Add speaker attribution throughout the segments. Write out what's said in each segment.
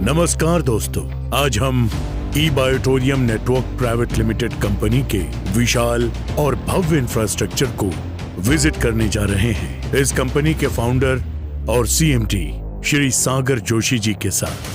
Speaker 1: नमस्कार दोस्तों, आज हम ई बायोटोरियम नेटवर्क प्राइवेट लिमिटेड कंपनी के विशाल और भव्य इंफ्रास्ट्रक्चर को विजिट करने जा रहे हैं इस कंपनी के फाउंडर और सीएमडी श्री सागर जोशी जी के साथ।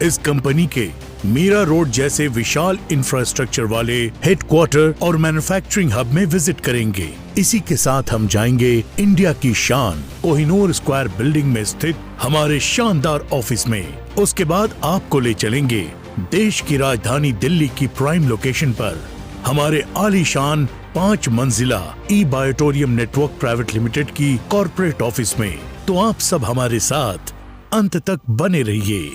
Speaker 1: इस कंपनी के मीरा रोड जैसे विशाल इंफ्रास्ट्रक्चर वाले हेडक्वार्टर और मैन्युफैक्चरिंग हब में विजिट करेंगे। इसी के साथ हम जाएंगे इंडिया की शान कोहिनूर स्क्वायर बिल्डिंग में स्थित हमारे शानदार ऑफिस में। उसके बाद आपको ले चलेंगे देश की राजधानी दिल्ली की प्राइम लोकेशन पर हमारे आलीशान 5 मंजिला ई बायोटोरियम नेटवर्क प्राइवेट लिमिटेड की कॉर्पोरेट ऑफिस में। तो आप सब हमारे साथ अंत तक बने रहिए।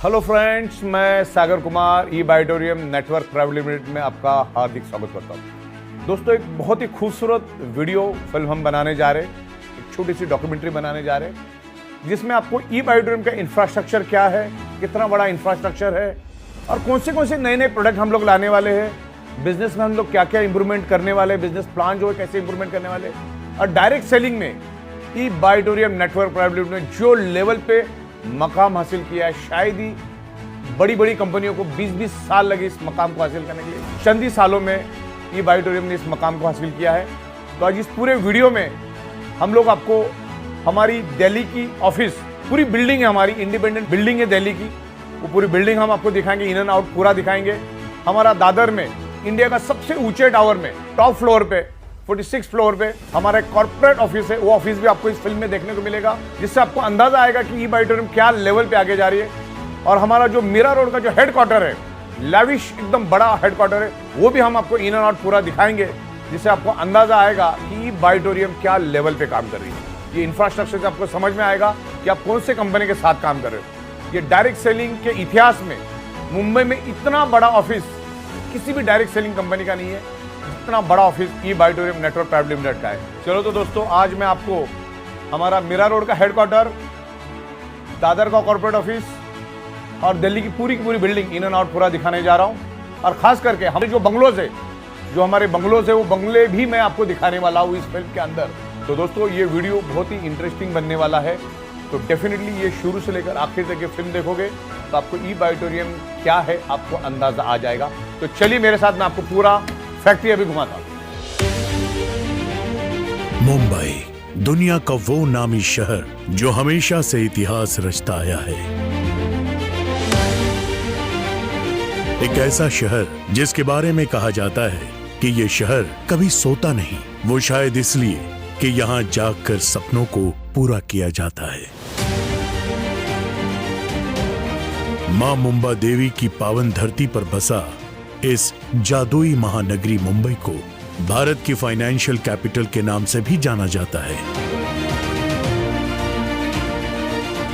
Speaker 2: हेलो फ्रेंड्स, मैं सागर कुमार ई बायोटोरियम नेटवर्क प्राइवेट लिमिटेड में आपका हार्दिक स्वागत करता हूँ। दोस्तों, एक बहुत ही खूबसूरत वीडियो फिल्म हम बनाने जा रहे हैं, एक छोटी सी डॉक्यूमेंट्री बनाने जा रहे हैं जिसमें आपको ई बायोटोरियम का इंफ्रास्ट्रक्चर क्या है, कितना बड़ा इंफ्रास्ट्रक्चर है और कौन से नए नए प्रोडक्ट हम लोग लाने वाले हैं, बिजनेस में हम लोग क्या क्या इंप्रूवमेंट करने वाले, बिजनेस प्लान जो है कैसे इंप्रूवमेंट करने वाले, और डायरेक्ट सेलिंग में ई बायोटोरियम नेटवर्क प्राइवेट लिमिटेड ने जो लेवल पे मकाम हासिल किया है, शायद ही बड़ी बड़ी कंपनियों को 20-20 साल लगे इस मकाम को हासिल करने के लिए। चंद ही सालों में ई बायोटोरियम ने इस मकाम को हासिल किया है। तो आज इस पूरे वीडियो में हम लोग आपको हमारी दिल्ली की ऑफिस, पूरी बिल्डिंग है हमारी, इंडिपेंडेंट बिल्डिंग है दिल्ली की, वो पूरी बिल्डिंग हम आपको दिखाएंगे, इन एंड आउट पूरा दिखाएंगे। हमारा दादर में इंडिया का सबसे ऊंचे टावर में टॉप फ्लोर पे 46 फ्लोर पे हमारा एक कॉर्पोरेट ऑफिस है। वो ऑफिस भी आपको इस फिल्म में देखने को मिलेगा, जिससे आपको अंदाजा आएगा कि ई बायोटोरियम क्या लेवल पे आगे जा रही है। और हमारा जो मीरा रोड का जो हेडक्वार्टर है, लैविश एकदम बड़ा हेडक्वार्टर है, वो भी हम आपको इन एंड आउट पूरा दिखाएंगे, जिससे आपको अंदाजा आएगा कि ई बायोटोरियम क्या लेवल पे काम कर रही है। ये इंफ्रास्ट्रक्चर से आपको समझ में आएगा कि आप कौन से कंपनी के साथ काम कर रहे हो। ये डायरेक्ट सेलिंग के इतिहास में मुंबई में इतना बड़ा ऑफिस किसी भी डायरेक्ट सेलिंग कंपनी का नहीं है, इतना बड़ा office e बायोटोरियम network private limited का है। चलो तो दोस्तों, आज मैं आपको हमारा मीरा रोड का हेडक्वार्टर, दादर का कॉर्पोरेट ऑफिस और दिल्ली की पूरी बिल्डिंग इन एंड आउट पूरा दिखाने जा रहा हूं। और खास करके हमारे जो बंगलोज है, वो बंगले भी मैं आपको दिखाने वाला हूं इस फिल्म के अंदर। तो दोस्तों, ये वीडियो बहुत ही इंटरेस्टिंग बनने वाला है। तो डेफिनेटली ये शुरू से लेकर आखिर तक ये फिल्म देखोगे तो आपको ई बायोटोरियम क्या है आपको अंदाजा आ जाएगा। तो चलिए मेरे साथ, मैं आपको पूरा फैक्ट्री अभी घुमाता हूं।
Speaker 1: मुंबई दुनिया का वो नामी शहर जो हमेशा से इतिहास रचता आया है। एक ऐसा शहर जिसके बारे में कहा जाता है कि ये शहर कभी सोता नहीं, वो शायद इसलिए कि यहाँ जागकर सपनों को पूरा किया जाता है। मां मुंबा देवी की पावन धरती पर बसा इस जादुई महानगरी मुंबई को भारत की फाइनेंशियल कैपिटल के नाम से भी जाना जाता है।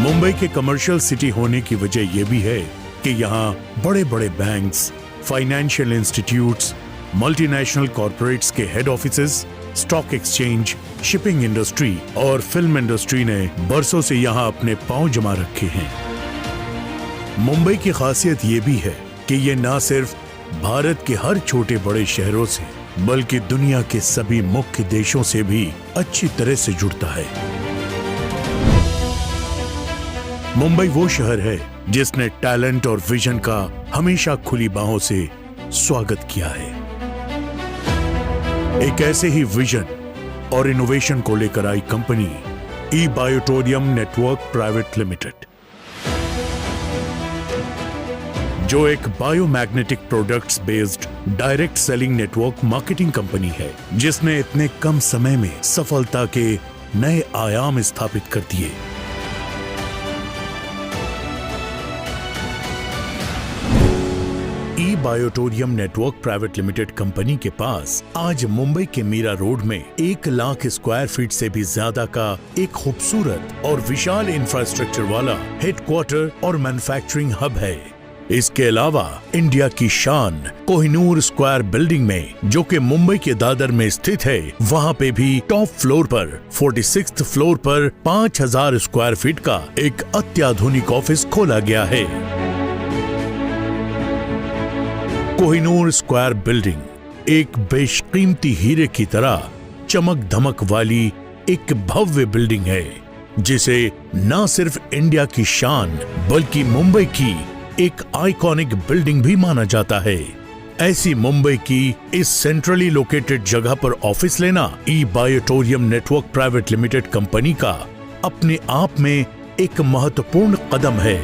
Speaker 1: मुंबई के कमर्शियल सिटी होने की वजह यह भी है कि यहाँ बड़े बड़े banks, financial institutes, multinational corporates के head offices, stock exchange, shipping industry और फिल्म इंडस्ट्री ने बरसों से यहाँ अपने पांव जमा रखे हैं। मुंबई की खासियत ये भी है कि ये न सिर्फ भारत के हर छोटे बड़े शहरों से बल्कि दुनिया के सभी मुख्य देशों से भी अच्छी तरह से जुड़ता है। मुंबई वो शहर है जिसने टैलेंट और विजन का हमेशा खुली बाहों से स्वागत किया है। एक ऐसे ही विजन और इनोवेशन को लेकर आई कंपनी ई बायोटोरियम नेटवर्क प्राइवेट लिमिटेड, जो एक biomagnetic products based direct selling network marketing company है, जिसने इतने कम समय में सफलता के नए आयाम स्थापित कर दिए। ई ई बायोटोरियम नेटवर्क प्राइवेट लिमिटेड कंपनी के पास आज मुंबई के मीरा रोड में 1 लाख स्क्वायर फीट से भी ज्यादा का एक खूबसूरत और विशाल इंफ्रास्ट्रक्चर वाला हेडक्वार्टर और मैन्युफैक्चरिंग हब है। इसके अलावा इंडिया की शान कोहिनूर स्क्वायर बिल्डिंग में, जो कि मुंबई के दादर में स्थित है, वहां पे भी टॉप फ्लोर पर 46th फ्लोर पर 5000 स्क्वायर फीट का एक अत्याधुनिक ऑफिस खोला गया है। कोहिनूर स्क्वायर बिल्डिंग एक बेशकीमती हीरे की तरह चमक धमक वाली एक भव्य बिल्डिंग है, जिसे न सिर्फ इंडिया की शान बल्कि मुंबई की एक आइकॉनिक बिल्डिंग भी माना जाता है। ऐसी मुंबई की इस सेंट्रली लोकेटेड जगह पर ऑफिस लेना ई बायोटोरियम नेटवर्क प्राइवेट लिमिटेड कंपनी का अपने आप में एक महत्वपूर्ण कदम है।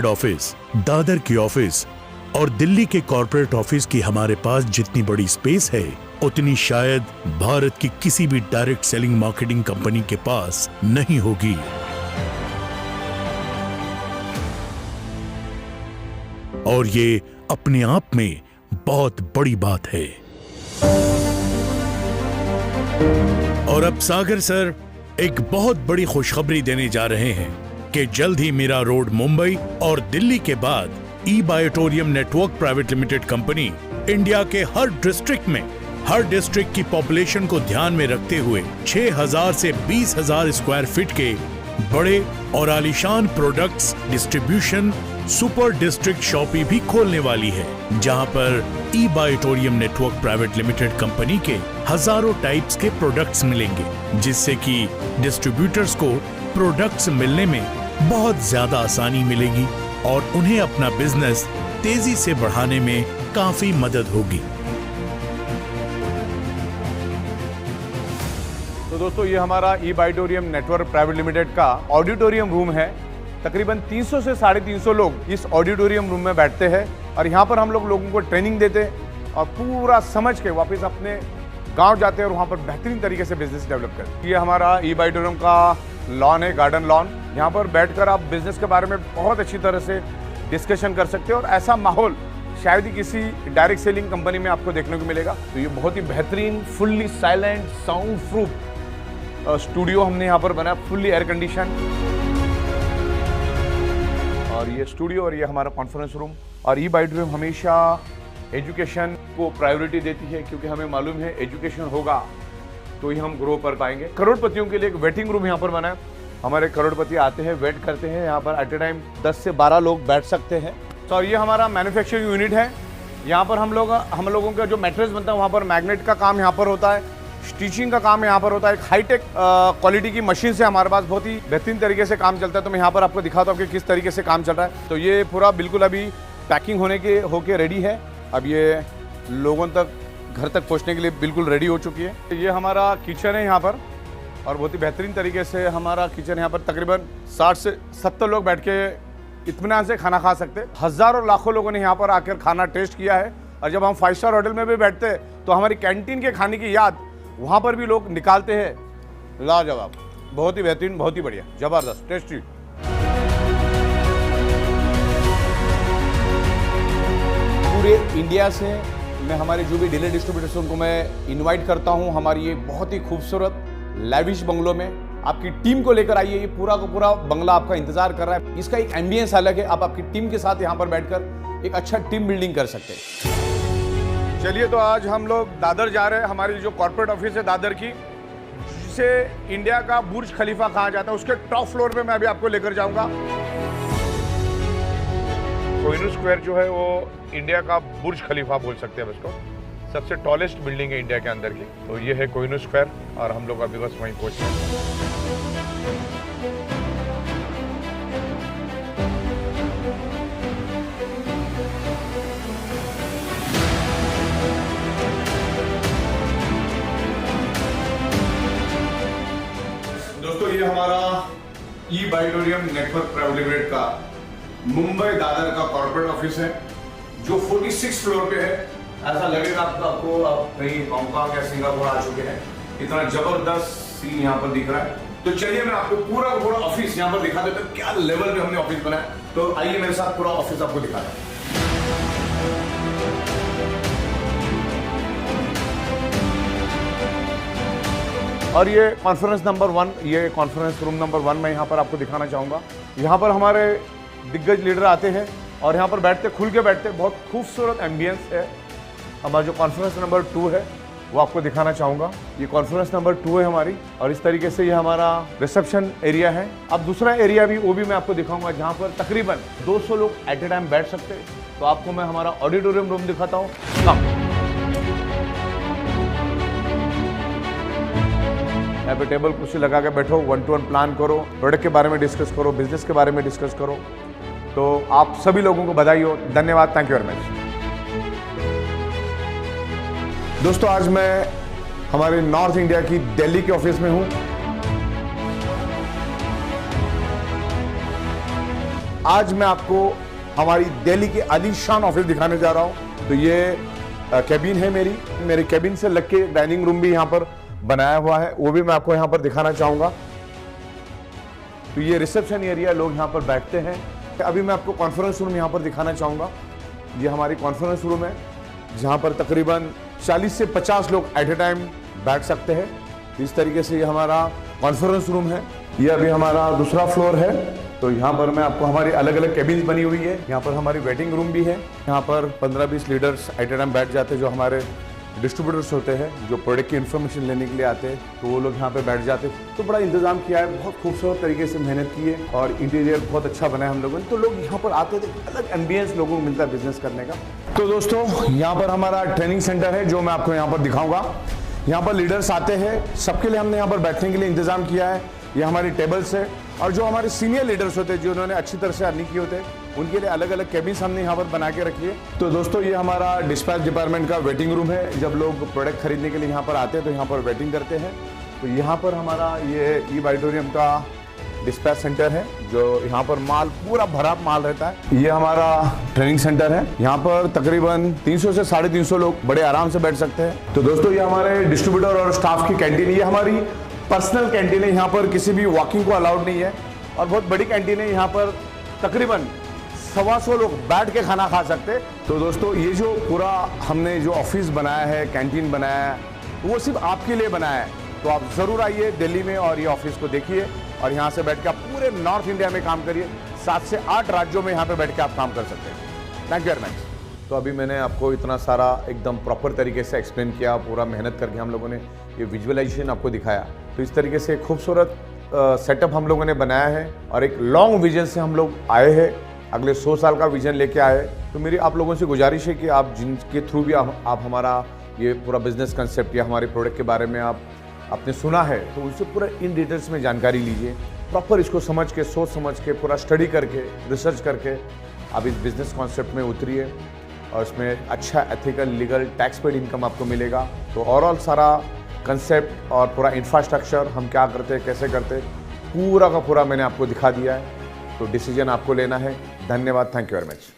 Speaker 1: ऑफिस, दादर की ऑफिस और दिल्ली के कॉर्पोरेट ऑफिस की हमारे पास जितनी बड़ी स्पेस है, उतनी शायद भारत की किसी भी डायरेक्ट सेलिंग मार्केटिंग कंपनी के पास नहीं होगी। और ये अपने आप में बहुत बड़ी बात है। और अब सागर सर एक बहुत बड़ी खुशखबरी देने जा रहे हैं कि जल्द ही मीरा रोड मुंबई और दिल्ली के बाद e बायोटोरियम network private limited company India के हर डिस्ट्रिक्ट की पॉपुलेशन को ध्यान में रखते हुए 6000 से 20000 स्क्वायर फीट के बड़े और आलीशान products distribution super district shoppe भी खोलने वाली है, जहां पर ई बायोटोरियम नेटवर्क प्राइवेट लिमिटेड कंपनी के हजारों टाइप्स के प्रोडक्ट्स मिलेंगे, जिससे कि डिस्ट्रीब्यूटर्स को प्रोडक्ट्स मिलने में बहुत ज्यादा आसानी मिलेगी और उन्हें अपना बिजनेस तेजी से बढ़ाने में काफी मदद होगी।
Speaker 2: तो दोस्तों, ये हमारा ई बायोटोरियम नेटवर्क प्राइवेट लिमिटेड का ऑडिटोरियम रूम है। तकरीबन 300 से 350 लोग इस ऑडिटोरियम रूम में बैठते हैं और यहाँ पर हम लोगों को ट्रेनिंग देते हैं और पूरा समझ के वापस अपने गांव जाते हैं और वहाँ पर बेहतरीन तरीके से बिजनेस डेवलप करते हैं। ये हमारा ई बायोटोरियम का लॉन है, गार्डन लॉन। यहाँ पर बैठकर आप बिजनेस के बारे में बहुत अच्छी तरह से डिस्कशन कर सकते हो और ऐसा माहौल शायद ही किसी डायरेक्ट सेलिंग कंपनी में आपको देखने को मिलेगा। तो ये बहुत ही बेहतरीन fully silent sound proof studio हमने यहाँ पर बनाया, फुल्ली एयर कंडीशन। और ये स्टूडियो और ये हमारा कॉन्फ्रेंस रूम। और ई बायोटोरियम हमेशा एजुकेशन को प्रायोरिटी देती है, क्योंकि हमें मालूम है एजुकेशन होगा तो ही हम ग्रो कर पाएंगे। करोड़पतियों के लिए एक वेटिंग रूम यहाँ पर बना है। हमारे करोड़पति आते हैं, वेट करते हैं यहाँ पर। एट ए टाइम 10 से 12 लोग बैठ सकते हैं। तो ये हमारा मैन्युफैक्चरिंग यूनिट है। यहाँ पर हम लोगों का जो मैट्रेस बनता है वहाँ पर मैग्नेट का काम यहाँ पर होता है, स्टिचिंग का काम यहाँ पर होता है। एक हाईटेक क्वालिटी की मशीन से हमारे पास बहुत ही बेहतरीन तरीके से काम चलता है। तो मैं यहाँ पर आपको दिखाता हूँ कि किस तरीके से काम चल रहा है। तो ये पूरा बिल्कुल अभी पैकिंग होके रेडी है। अब ये लोगों तक, घर तक पहुँचने के लिए बिल्कुल रेडी हो चुकी है। ये हमारा किचन है यहाँ पर और बहुत ही बेहतरीन तरीके से हमारा किचन यहाँ पर तकरीबन 60 से 70 लोग बैठ के इत्मीनान से खाना खा सकते हैं। हज़ारों लाखों लोगों ने यहाँ पर आकर खाना टेस्ट किया है। और जब हम 5 स्टार होटल में भी बैठते हैं तो हमारी कैंटीन के खाने की याद वहाँ पर भी लोग निकालते हैं। लाजवाब, बहुत ही बेहतरीन, बहुत ही बढ़िया, ज़बरदस्त, टेस्टी। पूरे इंडिया से मैं हमारे जो भी डीलर डिस्ट्रीब्यूटर्स उनको मैं इनवाइट करता हूँ हमारी ये बहुत ही खूबसूरत लैविश बंगलों में आपकी टीम को लेकर आइए। ये पूरा का पूरा बंगला आपका इंतजार कर रहा है। इसका एक एम्बियंस अलग है। आप आपकी टीम के साथ यहाँ पर बैठकर एक अच्छा टीम बिल्डिंग कर सकते हैं। चलिए, तो आज हम लोग दादर जा रहे हैं। हमारी जो कॉर्पोरेट ऑफिस है दादर की, जिसे इंडिया का बुर्ज खलीफा कहा जाता है, उसके टॉप फ्लोर पे मैं अभी आपको लेकर जाऊंगा। कोहिनूर स्क्वायर जो है वो इंडिया का बुर्ज खलीफा बोल सकते हैं इसको। सबसे टॉलेस्ट बिल्डिंग है इंडिया के अंदर की। तो ये है कोहिनूर स्क्वायर और हम लोग अभी बस वहीं पहुंचे हैं। दोस्तों, ये हमारा ई बाइटोरियम नेटवर्क प्राइवेट लिमिटेड का मुंबई दादर का कॉर्पोरेट ऑफिस है, जो 46 फ्लोर पे है। ऐसा लगेगा आपको आप कहीं हांगकांग या सिंगापुर आ चुके हैं। इतना जबरदस्त सीन यहाँ पर दिख रहा है। तो चलिए, मैं आपको पूरा ऑफिस यहाँ पर दिखा देता हूँ, क्या लेवल पे हमने ऑफिस बनाया। तो आइए मेरे साथ पूरा ऑफिस आपको दिखा दें। और ये कॉन्फ्रेंस नंबर 1, ये कॉन्फ्रेंस रूम नंबर 1 मैं यहाँ पर आपको दिखाना चाहूँगा। यहाँ पर हमारे दिग्गज लीडर आते हैं और यहाँ पर बैठते, खुल के बैठते। बहुत खूबसूरत एम्बियंस है। हमारा जो कॉन्फ्रेंस नंबर 2 है वो आपको दिखाना चाहूँगा। ये कॉन्फ्रेंस नंबर 2 है हमारी, और इस तरीके से ये हमारा रिसेप्शन एरिया है। अब दूसरा एरिया भी वो भी मैं आपको दिखाऊंगा, जहाँ पर तकरीबन 200 लोग एट ए टाइम बैठ सकते हैं। तो आपको मैं हमारा ऑडिटोरियम रूम दिखाता हूँ। यहाँ पे टेबल कुर्सी लगा के बैठो, 1-to-1 प्लान करो, प्रोडक्ट के बारे में डिस्कस करो, बिजनेस के बारे में डिस्कस करो। तो आप सभी लोगों को बधाई हो, धन्यवाद, थैंक यू वेरी मच। दोस्तों, आज मैं हमारे नॉर्थ इंडिया की दिल्ली के ऑफिस में हूं। आज मैं आपको हमारी दिल्ली के आलीशान ऑफिस दिखाने जा रहा हूं। तो ये कैबिन है मेरे कैबिन से लग के डाइनिंग रूम भी यहां पर बनाया हुआ है, वो भी मैं आपको यहां पर दिखाना चाहूंगा। तो ये रिसेप्शन एरिया, लोग यहां पर बैठते हैं। अभी मैं आपको कॉन्फ्रेंस रूम यहां पर दिखाना चाहूंगा। ये हमारी कॉन्फ्रेंस रूम है, जहां पर तकरीबन 40 से 50 लोग एट ए टाइम बैठ सकते हैं। इस तरीके से ये हमारा कॉन्फ्रेंस रूम है। ये अभी हमारा दूसरा फ्लोर है। तो यहाँ पर मैं आपको हमारी अलग अलग कैबिन्स बनी हुई है। यहाँ पर हमारी वेटिंग रूम भी है। यहाँ पर 15-20 लीडर्स एट ए टाइम बैठ जाते हैं, जो हमारे डिस्ट्रीब्यूटर्स होते हैं, जो प्रोडक्ट की इन्फॉर्मेशन लेने के लिए आते हैं। तो वो लोग यहाँ पे बैठ जाते हैं। तो बड़ा इंतजाम किया है, बहुत खूबसूरत तरीके से मेहनत की है, और इंटीरियर बहुत अच्छा बना है हम लोगों ने। तो लोग यहाँ पर आते थे, अलग एम्बियंस लोगों को मिलता है बिजनेस करने का। तो दोस्तों, यहाँ पर हमारा ट्रेनिंग सेंटर है, जो मैं आपको यहाँ पर दिखाऊंगा। यहाँ पर लीडर्स आते हैं, सबके लिए हमने यहाँ पर बैठने के लिए इंतजाम किया है। ये हमारी टेबल्स है, और जो हमारे सीनियर लीडर्स होते हैं, जो उन्होंने अच्छी तरह से अर्निंग किए होते हैं, उनके लिए अलग अलग कैबिन्स हमने यहाँ पर बना के रखी है। तो दोस्तों, ये हमारा डिस्पैच डिपार्टमेंट का वेटिंग रूम है। जब लोग प्रोडक्ट खरीदने के लिए यहाँ पर आते हैं तो यहाँ पर वेटिंग करते हैं। तो यहाँ पर हमारा ये ई बाइटोरियम का डिस्पैच सेंटर है, जो यहाँ पर माल पूरा भरा माल रहता है। ये हमारा ट्रेनिंग सेंटर है। यहाँ पर तकरीबन 300 से 350 लोग बड़े आराम से बैठ सकते हैं। तो दोस्तों, ये हमारे डिस्ट्रीब्यूटर और स्टाफ की कैंटीन, ये हमारी पर्सनल कैंटीन है। यहाँ पर किसी भी वॉकिंग को अलाउड नहीं है, और बहुत बड़ी कैंटीन है। यहाँ पर तकरीबन 125 लोग बैठ के खाना खा सकते हैं। तो दोस्तों, ये जो पूरा हमने जो ऑफिस बनाया है, कैंटीन बनाया है, वो सिर्फ आपके लिए बनाया है। तो आप ज़रूर आइए दिल्ली में और ये ऑफिस को देखिए, और यहाँ से बैठ के आप पूरे नॉर्थ इंडिया में काम करिए। 7 से 8 राज्यों में यहाँ पे बैठ के आप काम कर सकते हैं। Thank you very much. तो अभी मैंने आपको इतना सारा एकदम प्रॉपर तरीके से एक्सप्लेन किया, पूरा मेहनत करके हम लोगों ने ये विजुअलाइजेशन आपको दिखाया। तो इस तरीके से खूबसूरत सेटअप हम लोगों ने बनाया है, और एक लॉन्ग विजन से हम लोग आए हैं। अगले 100 साल का विजन लेके आए। तो मेरी आप लोगों से गुजारिश है कि आप जिनके थ्रू भी आप हमारा ये पूरा बिजनेस कंसेप्ट या हमारे प्रोडक्ट के बारे में आपने सुना है, तो उससे पूरा इन डिटेल्स में जानकारी लीजिए। प्रॉपर इसको समझ के, सोच समझ के, पूरा स्टडी करके, रिसर्च करके आप इस बिजनेस कॉन्सेप्ट में उतरिए, और इसमें अच्छा ethical, legal, tax paid income आपको मिलेगा। तो ओवरऑल सारा कंसेप्ट और पूरा इंफ्रास्ट्रक्चर हम क्या करते हैं, कैसे करते हैं, पूरा का पूरा मैंने आपको दिखा दिया है। तो डिसीजन आपको लेना है। धन्यवाद, थैंक यू वेरी मच।